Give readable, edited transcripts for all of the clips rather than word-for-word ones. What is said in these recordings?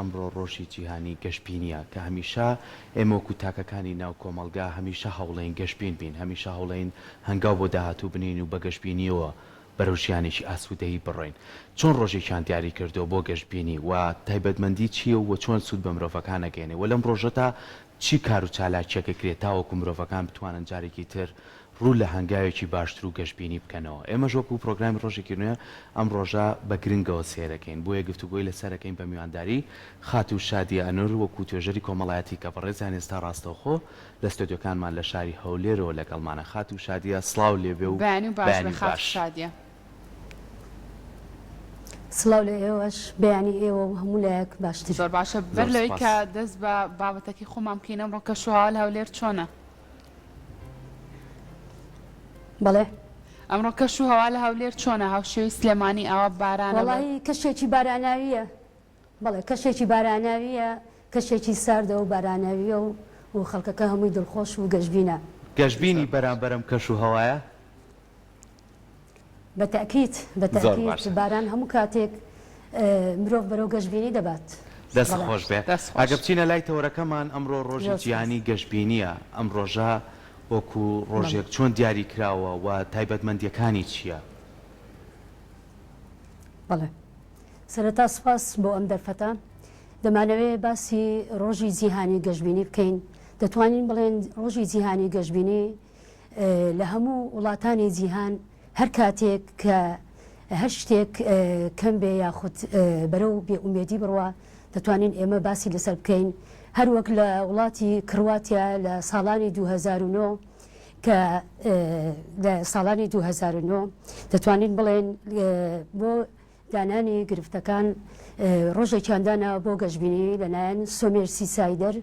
ئەمڕۆ ڕۆژی جیهانی گەشتبینیە کە هەمیشە ئێمە وەکو تاکەکانی ناو کۆمەلگا هەمیشە هەوڵێن گەشتبین بین، هەمیشە هەوڵێن هەنگاو بۆ داهاتوو بنین و بە گەشتبینیەوە بەرەو ژیانێکی ئاسوودەیی بڕۆین. چۆن ڕۆژێکیان دیاری کردو بۆ گەشتبینی و تایبەتمەندی چییە و چۆن سوود بە مرۆڤەکان ئەگەێنێ و لەم ڕۆژەتا چی کار و چالاکیەکە کرێت تاوەکو مرۆڤەکان بتوانن جارێکی تر ڕوو لە هەنگاوێکی باشتر و گەشتبینی بکەنەوە. ئێمە ژۆک و پرۆگرامی ڕۆژێکی نوێ ئەم ڕۆژە بە گرنگەوە سێرەکەین بۆیە گفتوگۆی لەسەرەکەین بە میوانداری خات و شادی ئەنور وەکو توێژەری کۆمەڵایەتی کە بەڕێزیان ئێستا ڕاستەوخۆ لە ستۆدیۆکانمان لە شاری هەولێرەوە لەگەڵمانە. خات و شادیە سڵاو لێبێ و بەیانی باش شادیە. سڵاو لە ئێوەش بەیانی ئێوە و هەموو لایەک باشتر. زۆر باشە بەر لەوەی کە دەست بە بابەتەکی خۆمان بکەینە ئەمڕۆ کەشوهاوە لە هەولێر چۆنە؟ بەڵێ ئەمڕۆ کەشوهاوا لە هەولێر چۆنە؟ هاوشێوی سلێمانی ئاوا بارانە؟ وەڵی کەشێکی باراناویە، بەڵێ کەشێکی باراناویە، کەشێکی ساردە و باراناویە و خەڵکەکە هەمووی دڵخۆش و گەشتبینە. گەشتبینی بەرامبەرم کەشوهەوایە؟ بەتەکیت بەتەکیت باران هەموو کاتێک مرۆڤ بەرەو گەشتبینی دەبات. دەست خۆش بێ. ئەگە بچینە لای تەورەکەمان ئەمڕۆ ڕۆژی جیهانی گەشتبینیە. ئەم ڕۆژە وەکو ڕۆژێک چۆن دیاری کراوە و تایبەتمەندیەکانی چییە؟ بەڵێ سەرەتا سپاس بۆ ئەم دەرفەتە. دەمانەوێت باسی ڕۆژی جیهانی گەشتبینی بکەین. دەتوانین بڵێن ڕۆژی جیهانی گەشتبینی لە هەموو وڵاتانی جیهان هەر کاتێک کە هەر شتێک کەم بێ یاخود بەرەو بێئومێدی بڕوە دەتوانین ئێمە باسی لەسەر بکەین. هەروەک لە وڵاتی کرواتیا لە ساڵانی 2009 کە لە ساڵانی 2009 دەتوانین بڵێن بۆ دانانی گرفتەکان ڕۆژێکیاندانە بۆ گەشتبینی لەلایەن سۆمێرسی سایدەر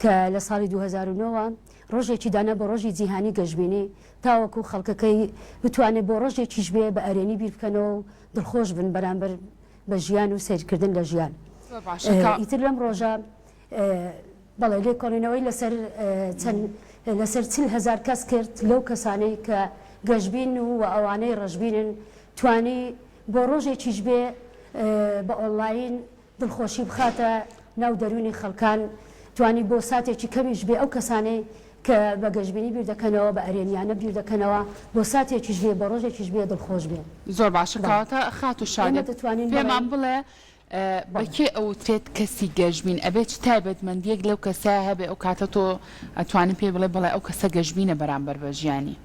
کە لە ساڵی 2009 ڕۆژێکی دانا بۆ ڕۆژی جیهانی گەشتبینی تاوەکو خەڵکەکەی بتوانێت بۆ ڕۆژێکیش بێ بە ئەرێنی بیر بکەنەوە و دڵخۆش بن بەرامبەر بە ژیان و سیرکردن لە ژیان. ئیتر لەم ڕۆژە بەڵێ لێکۆڵینەوەی لەسەر 40,000 کەس کرد لەو کەسانەی کە گەشتبین و ئەوانەی ڕەشبینن توانی بۆ ڕۆژێکیش بێ بە ئۆنلاین دڵخۆشی بخاتە ناو دەرونی خەڵکان، توانی بۆ ساتێکی کەمیش بێ ئەو کەسانەی کە بە گەشتبینی بیر دەکەنەوە بە ئەرێنیانە بیر دەکەنەوە بۆ ساتێکیش بێ بە ڕۆژێکیش بێ دڵخۆش بێ. زۆر باشە کەواتە خات و شادی پێمان بڵێ بەکێ ئەوترێت کەسی گەشتبین ئەبێت چ تایبەتمەندیەک لەو کەسە هەبێ ئەو کاتە تۆ ئەتوانین پێ بڵێ بڵێ ئەو کەسە گەشتبینە بەرامبەر بە ژیانی؟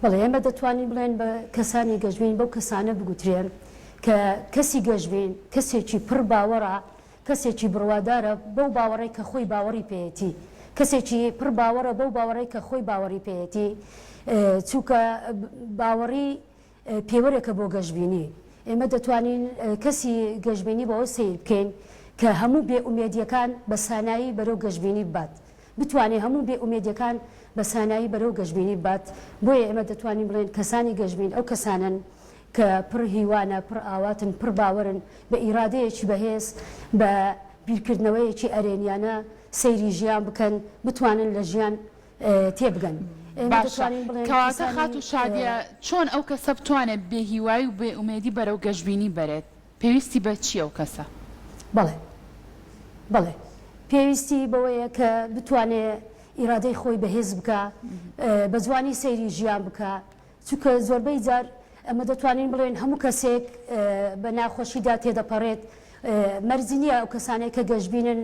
بڵێ ئێمە دەتوانین بڵێن بە کەسانی گەشتبین بەو کەسانە بگوترێن کە کەسی گەشتبین کەسێکی پڕ باوەڕە، کەسێکی بڕوادارە بەو باوەڕی کە خۆی باوەڕی پێیەتی، کەسێکی پڕ باوەڕە بەو باوەڕی کە خۆی باوەڕی پێیەتی، چووکە باوەڕی پێوەرێکە بۆ گەشتبینی. ئێمە دەتوانین کەسی گەشتبینی بەوە سیر بکەین کە هەموو بێئومێدیەکان بە سانایی بەرەو گەشتبینی بات، بتوانێت هەموو بێئومێدیەکان بە سانایی بەرەو گەشتبینی بات. بۆیە ئێمە دەتوانین بڵێن کەسانی گەشتبین ئەو کەسانن کە پڕ هیوانە، پڕ ئاواتن، پڕ باوەرن بە ئیرادەیەکی بەهێز بە بیرکردنەوەیەکی ئەرێنیانە سەیری ژیان بکەن، بتوانن لە ژیان تێبگەن. کەواتە خات و شادیە چۆن ئەو کەسە بتوانێت بێ هیوای و بێ ئومێدی بەرەو گەشتبینی بەرێت؟ پێویستی بە چی ئەو کەسە؟ بەڵێ پێویستی بەوەیە کە بتوانێت ئیرادەی خۆی بەهێز بکە، بە جوانی سەیری ژیان بکە، چونکە زۆربەی جار ئەمە دەتوانین بڵێن هەموو کەسێک بە ناخۆشیدا تێدەپەڕێت، مەرجی نییە ئەو کەسانەی کە گەشتبینن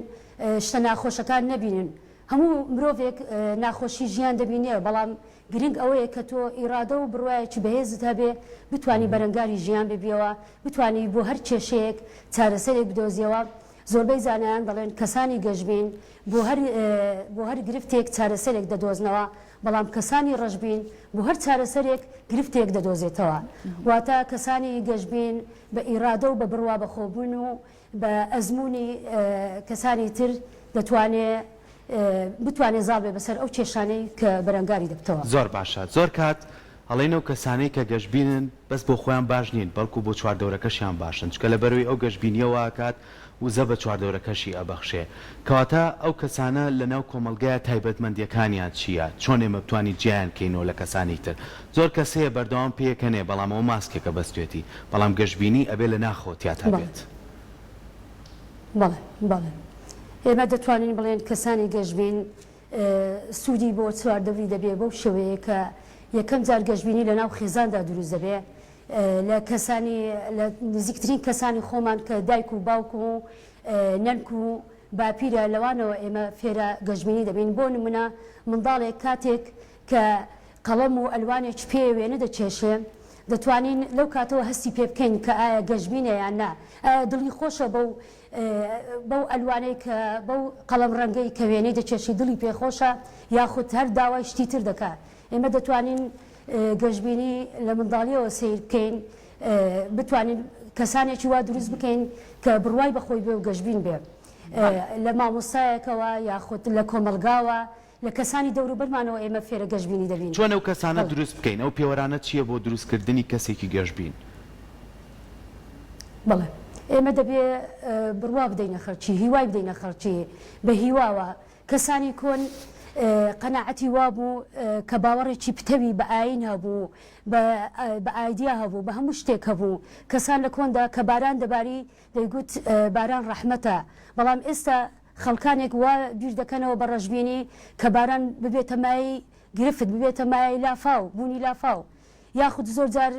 شتە ناخۆشەکان نەبینن. هەموو مرۆڤێک ناخۆشی ژیان دەبینێ، بەڵام گرنگ ئەوەیە کە تۆ ئیرادە و بڕوایەکی بەهێزت هەبێ بتانی بەرەنگاری ژیان ببیەوە، بتانی بۆ هەر کێشەیەک چارەسەرێک بدۆزیەوە. زۆربەی زانایان دەڵێن کەسانی گەشتبین بۆ هەر گرفتێک چارەسەرێک دەدۆزنەوە، بەڵام کەسانی ڕەشبین بۆ هەر چارەسەرێک گرفتێک دەدۆزێتەوە. واتە کەسانی گەشتبین بە ئیرادە و بە بڕوا بەخۆبوون و بە ئەزمموی کەسانی تر بتوانێت زاڵ بێ بەسەر ئەو کێشانەی کە بەرەنگاری دەبتەوە. زۆر باشە، زۆر کات هەڵێن ئەو کەسانەی کە گەشتبینن بەس بۆ خۆیان باش نین بەڵکو بۆ چواردەورەکەشیان باشن چکە لە بەروی ئەو گەشتبینیەوە کات وزە بە چواردەورەکەشی ئەبەخشێ کەواتە ئەو کەسانە لەناو کۆمەلگایە تایبەتمەندیەکانیان چییە چۆن ئێمە بتوانین جیان کەینەوە لە کەسانی تر زۆر کەسەیە بەردەوام پێکەنێ بەڵام ئەو ماسکێکە بەستێتی بەڵام گەشتبینی ئەبێ لە ناخۆتیا تا بێت بەڵێ بەڵێ ئێمە دەتوانین بڵێن کەسانی گەشتبین سوودی بۆ چواردەوری دەبێ بەو شێوەیە کە یەکەم جار گەشتبینی لە ناو خێزاندا دروست دەبێ لە کەسانی لە نزیکترین کەسانی خۆمان کە دایک و باوک و نەنک و باپیرە لەوانەوە ئێمە فێرە گەشتبینی دەبین بۆ نمونە منداڵێک کاتێک کە قەڵەم و ئەلوانێک پێ وێنە دەچێشێ دەتوانین لەو کاتەوە هەستی پێ بکەین کە ئایا گەشتبینە یان نا دڵی خۆشە بەو ئەلوانەی کە بەو قەڵەم ڕەنگەی کە وێنەی دەچێشی دڵی پێخۆشە یاخود هەر داوای شتی تر دەکات ئێمە دەتوانین گەشتبینی لە منداڵیەوە سیر بکەین بتوانین کەسانێکی وا دروست بکەین کە بڕوای بەخۆی بێ و گەشتبین بێ لە مامۆستایەکەوە یاخود لە کۆمەلگاوە لە کەسانی دەوروبەرمانەوە ئێمە فێرە گەشتبینی دەبین چۆن ئەو کەسانە دروست بکەین ئەو پێوەرانە چییە بۆ دروستکردنی کەسێکی گەشتبین بەڵێ ئێمە دەبێ بڕوا بدەینە خەرچی هیوای بدەینە خەرچی بە هیواوە کەسانی کۆن قەناعەتی وابوو کە باوەڕێکی پتەوی بە ئاین هەبوو بە ئایدیا هەبوو بە هەموو شتێک هەبوو کەسان لە کۆندا کە باران دەباری دەیگوت باران ڕەحمەتە بەڵام ئێستا خەڵکانێک وا بیر دەکەنەوە بە ڕەشببینی کە باران ببێتە مای گرفت ببێتە مای لافاو بوونی لافاو یاخود زۆر جار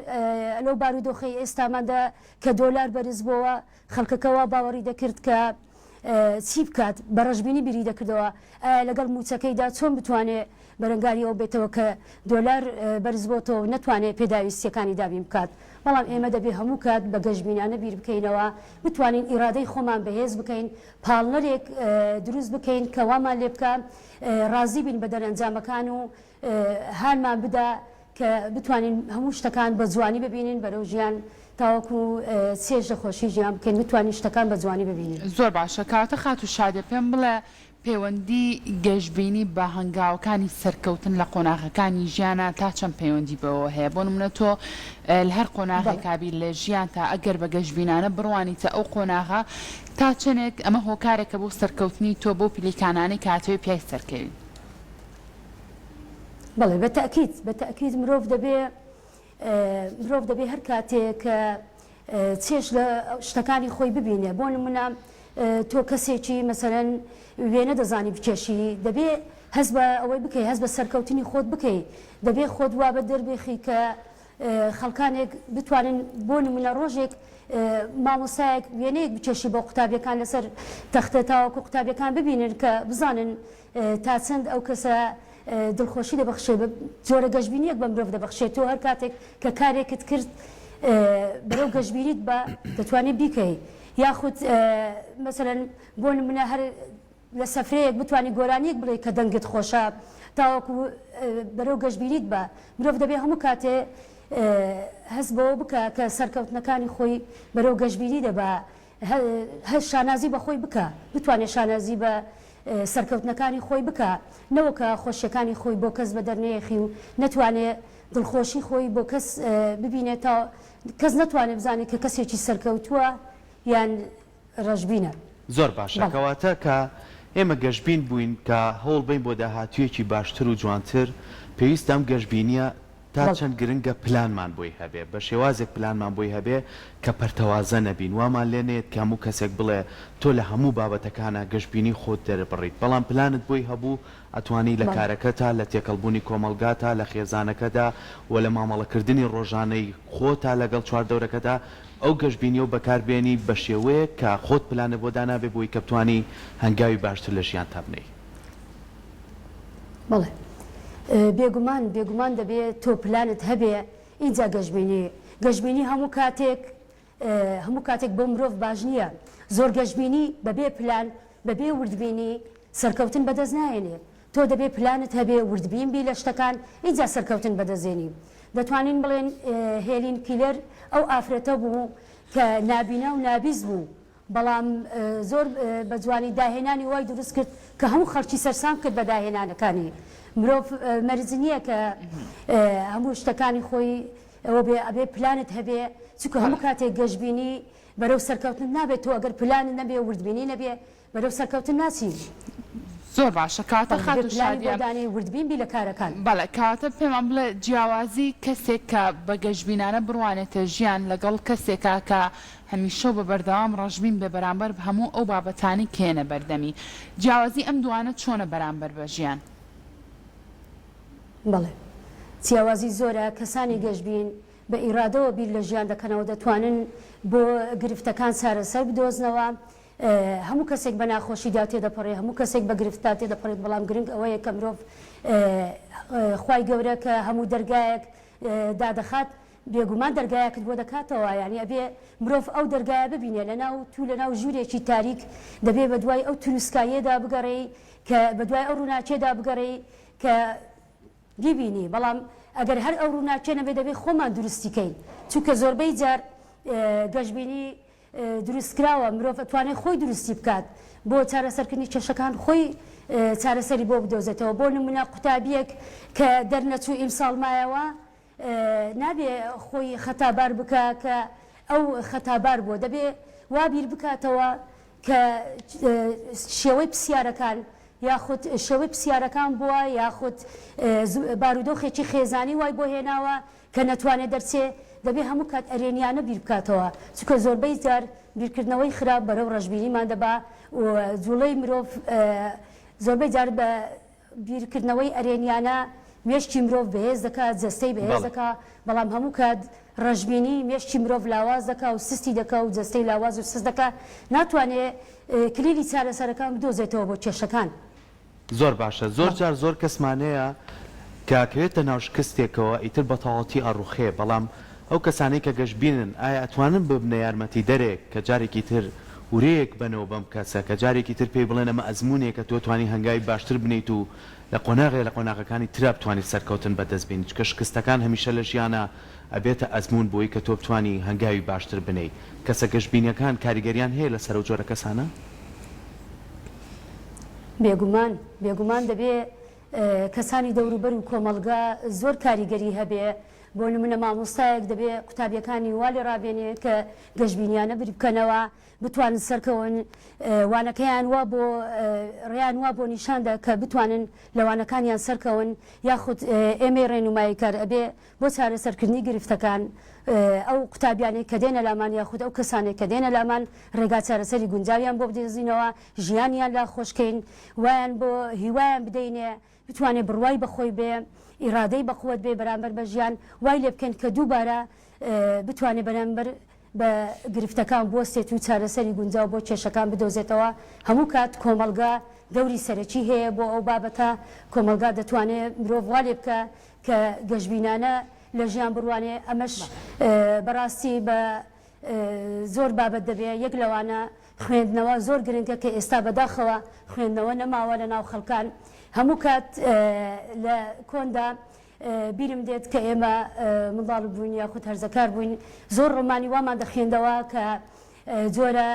لەو بارودۆخی ئێستاماندا کە دۆلار بەرز بووە خەڵکەکەەوە باوەڕی دەکرد کە چی بکات بە ڕەشببینی بیری دەکردەوە لەگەڵ موچەکەیدا چۆن بتوانێت بەرەنگاریەوە بێتەوە کە دۆلار بەرز بۆتەوە نەتوانێت پێداویستیەکانی دابین بکات بەڵام ئێمە دەبێ هەموو کات بە گەشتبینانە بیر بکەینەوە بتوانین ئیرادەی خۆمان بەهێز بکەین پاڵنەرێک دروست بکەین کە وامان لێ بکە ڕازی بین بە دەرەنجامەکان و هانمان بدا کە بتوانین هەموو شتەکان بە جوانی ببینین بەرەو ژیان تاوەکو سێژە خۆشی ژیان بکەین بتوانین شتەکان بە جوانی ببینین زۆر باشە کاتە خات و شادە پێم بڵێ پەیوەندی گەشتبینی بە هەنگاوەکانی سەرکەوتن لە قۆناغەکانی ژیانە تا چەند پەیوەندی بەوە هەیە بۆ نمونە تۆ لە هەر قۆناغێکابی لە ژیان تا ئەگەر بە گەشتبینانە بڕوانیتە ئەو قۆناغا تا چنێک ئەمە هۆکارێکە بۆ سەرکەوتنی تۆ بۆ پلیکانانی کاتەوەی پیای سەرکەوی بەڵێ بەتەکید مرۆڤ دەبێ هەر کاتێک کە چێش لە شتەکانی خۆی ببینێ بۆ نمونە تۆ کەسێکی مەسەرەن وێنە دەزانی بچێشی دەبێ هەست بە ئەوەی بکەی هەست بە سەرکەوتنی خۆت بکەی دەبێ خۆت وا بە دەربێخی کە خەڵکانێک بتوانن بۆ نمونە ڕۆژێک مامۆسایەک وێنەیەک بچێشی بۆ قوتابیەکان لەسەر تەختە تاوەکو قوتابیەکان ببینن کە بزانن تا چەند ئەو کەسە دڵخۆشی دەبەخشێ جۆرە گەشتبینیەک بە مرۆڤ دەبەخشێت تۆ هەر کاتێک کە کارێکت کرد بەرەو گەشتبینیت بە دەتوانێت بیکەی یاخود مەسەرەن بۆ نمونە هەر لە سەفرەیەک بتوانانی گۆرانیەک بڵێ کە دەنگت خۆشە تاوەکو بەرەو گەشتبینیت بە مرۆڤ دەبێ هەموو کاتێ هەست بەوە بکە کە سەرکەوتنەکانی خۆی بەرەو گەشتبینی دەبە هەر شانازی بە خۆی بکە بتوانێت شانازی بە سەرکەوتنەکانی خۆی بکە نەوەکە خۆشیەکانی خۆی بۆ کەس بە دەرنەیەخی و نەتوانێت دڵخۆشی خۆی بۆ کەس ببینێت تا کەس نەتوانێت بزانێت کە کەسێکی سەرکەوتووە یان ڕەشببینە زۆر باشە کەواتە کە ئێمە گەشتبین بووین کە هەوڵ بین بۆ داهاتوویەکی باشتر و جوانتر پێویستە ئەم گەشتبینیە تا چەند گرنگە پلانمان بۆی هەبێ بە شێوازێک پلانمان بۆی هەبێ کە پەرتەوازە نەبین وامان لێنێت کە هەموو کەسێک بڵێ تۆ لە هەموو بابەتەکانە گەشتبینی خۆت دەربڕیت بەڵام پلانت بۆی هەبوو ئەتوانی لە کارەکەتا لە تێکەڵبوونی کۆمەلگاتا لە خێزانەکەدا و لە مامەڵەکردنی ڕۆژانەی خۆتا لەگەڵ چواردەورەکەدا ئەو گەشتبینی و بەکاربێنی بە شێوەیە کە خۆت پلانە بۆ دانابێ بۆی کە بتوانی هەنگاوی باشتر لە ژیان تا بنەی بەڵێ بێگومان دەبێت تۆ پلانت هەبێ اینجا گەشتبینی هەموو کاتێک بۆ مرۆڤ باش نییە زۆر گەشتبینی بەبێ پلان بەبێ وردبینی سەرکەوتن بەدەست نایێنێ تۆ دەبێ پلانت هەبێ وردبین بی لە شتەکان اینجا سەرکەوتن بەدەستێنی دەتوانین بڵێن هێلین کیلەر ئەو ئافرەتە بوو کە نابینە و نابیز بوو بەڵام زۆر بە جوانی داهێنانی وای دروست کرد کە هەموو خەڵکی سەرسام کرد بە داهێنانەکانی مرۆڤ مەرج نییە کە هەموو شتەکانی خۆی ئەوە بێ ئەبێ پلانت هەبێ چونکە هەموو کاتێک گەشتبینی بەرەو سەرکەوتن نابێت تۆ ئەگەر پلان نەبێ وردبینی نەبێ بەرەو سەرکەوتن ناچی زۆر باشە کاتە خات و شادیان دانی وردبین بی لە کارەکان بەڵێ کاتە پێمان بڵێ جیاوازی کەسێک کە بە گەشتبینانە بڕوانێتە ژیان لەگەڵ کەسێکا کە هەمیشە بە بەردەوام ڕەشبین بە بەرامبەر هەموو ئەو بابەتانی کێنە بەردەمی جیاوازی ئەم دوانە چۆنە بەرامبەر بە ژیان بەڵێ جیاوازی زۆرە کەسانی گەشتبین بە ئیرادەوە بیر لە ژیان دەکەنەوە دەتوانن بۆ گرفتەکان چارەسەر بدۆزنەوە هەموو کەسێک بە ناخۆشیدا تێدەپەڕێ هەموو کەسێک بە گرفتار تێدەپەڕێت بەڵام گرنگ ئەوەیە کە مرۆڤ خوای گەورە کە هەموو دەرگایەک دادەخات بێگومان دەرگایەکت بۆ دەکاتەوە یعنی ئەبێ مرۆڤ ئەو دەرگایە ببینێ لەناو تو لەناو ژوورێکی تاریک دەبێ بە دوای ئەو تروسکایەدا بگەڕێ کە بە دوای ئەو ڕووناچێدا بگەڕێ کە بیبینی بەڵام ئەگەر هەر ئەو ڕووناچێ نەبێ دەبێت خۆمان دروستیکەین چونکە زۆربەی جار گەشتبینی دروستکراوە مرۆڤ ئەتوانێت خۆی دروستی بکات بۆ چارەسەرکردنی کێشەکان خۆی چارەسەری بۆ بدۆزێتەوە بۆ نمونە قوتابیەک کە دەرنەچوو ئیمساڵ مایەوە نابێ خۆی خەتابار بکە کە ئەو خەتابار بووە دەبێ وابیر بکاتەوە کە شێوەی پرسیارەکان یاخود شێوەی پرسیارەکان بووە یاخود بارودۆخێکی خێزانی وای بۆ هێناوە کە نەتوانێت دەرچێ دەبێ هەموو کات ئەرێنیانە بیر بکاتەوە چونکە زۆربەی جار بیرکردنەوەی خراپ بەرەو ڕەشبینیمان دەبا و جوڵەی مرۆڤ زۆربەی جار بە بیرکردنەوەی ئەرێنیانە مێشتی مرۆڤ بەهێز دەکات جەستەی بەهێز دەکات بەڵام هەموو کات ڕەشبینی مێشتی مرۆڤ لاواز دەکات و سستی دەکات و جەستەی لاواز و سست دەکات ناتوانێت کلیلی چارەسەرەکان بدۆزێتەوە بۆ کێشەکان زۆر باشە زۆر جار زۆر کەسمانەیە کاکەوێتە ناو شکستێکەوە ئیتر بەتەواوەتی ئەڕوخێ بەڵام ئەو کەسانەی کە گەشتبینن ئایا ئەتوانن ببنە یارمەتی دەرێک کە جارێکی تر ورەیەک بنەوە بەم کەسە کە جارێکی تر پێی بڵێن ئەمە ئەزمونێک کە تۆ توانی هەنگاوی باشتر بنیت و لە قۆناغێ لە قۆناغەکانی ترا بتوانیت سەرکەوتن بەدەستبین چکە شکستەکان هەمیشە لە ژیانە ئەبێتە ئەزمون بۆی کە تۆ بتوانی هەنگاوی باشتر بنەی کەسە گەشتبینیەکان کاریگەریان هەیە لەسەر ئەو جۆرە کەسانە بێگومان دەبێ کەسانی دەوروبەر و کۆمەلگا زۆر کاریگەری هەبێ بۆ نمونە مامۆستایەک دەبێ قوتابیەکانی وا لێ ڕابێنێ کە گەشتبینیانە بری بکەنەوە بتوانن سەرکەون وانەکەیان وا بۆ ڕێیان وا بۆ نیشاندا کە بتوانن لەوانەکانیان سەرکەون یاخود ئێمە ڕێنمایی کار ئەبێ بۆ چارەسەرکردنی گرفتەکان ئەو قوتابیانێک کە دێنە لامان یاخود ئەو کەسانێک کە دێنە لامان ڕێگا چارەسەری گونجاویان بۆ بدەزینەوە ژیانیان لا خۆشکەین وایان بۆ هیوایان بدەینێ بتوانێت بڕوای بەخۆی بێ ئیرادەی بەخوت بێ بەرامبەر بە ژیان وای لێ بکەن کە دووبارە بتوانێت بەرامبەر بە گرفتەکان بۆستێت و چارەسەری گونجاو بۆ کێشەکان بدۆزێتەوە هەموو کات کۆمەلگا دەوری سەرەکی هەیە بۆ ئەو بابەتە کۆمەلگا دەتوانێت مرۆڤ وا لێ بکە کە گەشتبینانە لە ژیان بڕوانێ ئەمەش بەڕاستی بە زۆر بابەت دەبێ یەک لەوانە خوێندنەوە زۆر گرنگە کە ئێستا بەداخەوە خوێندنەوە نەماوە لە ناو خەڵکان هەموو کات لە کۆندا بیرم دێت کە ئێمە منداڵ بووین یاخود هەرزەکار بووین زۆر ڕۆمانی وامان دەخوێندەوە کە جۆرە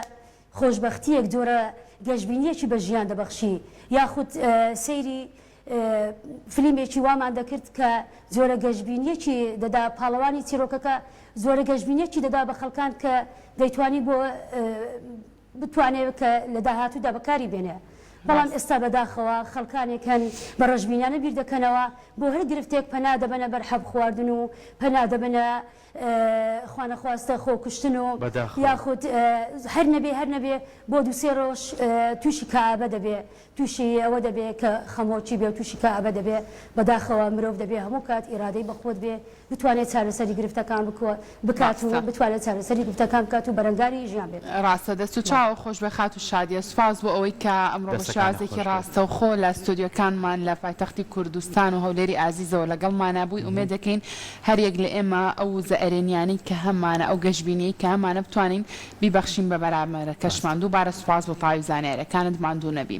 خۆشبەختیەک جۆرە گەشتبینیەکی بە ژیان دەبەخشی یاخود سەیری فیلمێکی وامان دەکرد کە جۆرە گەشتبینیەکی دەدا پاڵەوانی چیرۆکەکە زۆرە گەشتبینیەکی دەدا بە خەڵکان کە دەیتوانی بۆ بتوانێت کە لە داهاتوودا بەکاری بێنێ بەڵام ئێستا بەداخەوە خەڵکانێکن بە ڕەشبینانە بیر دەکەنەوە بۆ هەر گرفتێک پەنا دەبنە بەرحەب خواردن و پەنا دەبنە خوانەخواستە خۆکوشتن و یاخود هەر نەبێ بۆ دووسێ ڕۆژ تووشی کابە دەبێ تووشی ئەوە دەبێت کە خەمۆکی بێ و تووشی کابە دەبێ بەداخەوە مرۆڤ دەبێ هەموو کات ئیرادەی بەخۆت بێ بتوانێت چارەسەری گرفتەکان بکات و بتوانێت چارەسەری گرفتەکان بکات و بەرەنگاری ژیان بێت ڕاستە دەست و چاو خۆش بە خات و شادیە سوپاس بۆ ئەوەی کە ئەمڕۆ بە شازێکی ڕاستە و خۆ لە ستودیۆکانمان لە پایتەختی کوردستان و هەولێری ئازیزەوە لەگەڵمانە بووی ئومێد دەکەین هەریەک لە ئێمە ئەو زەئەرێنیانی کە هەمانە ئەو گەشتبینی کە هەمانە بتوانین بیبەخشین بە بەرامبەر کەشمان دووبارە سوپاس بۆ تاوی زانیاریەکانت ماندوو نەبی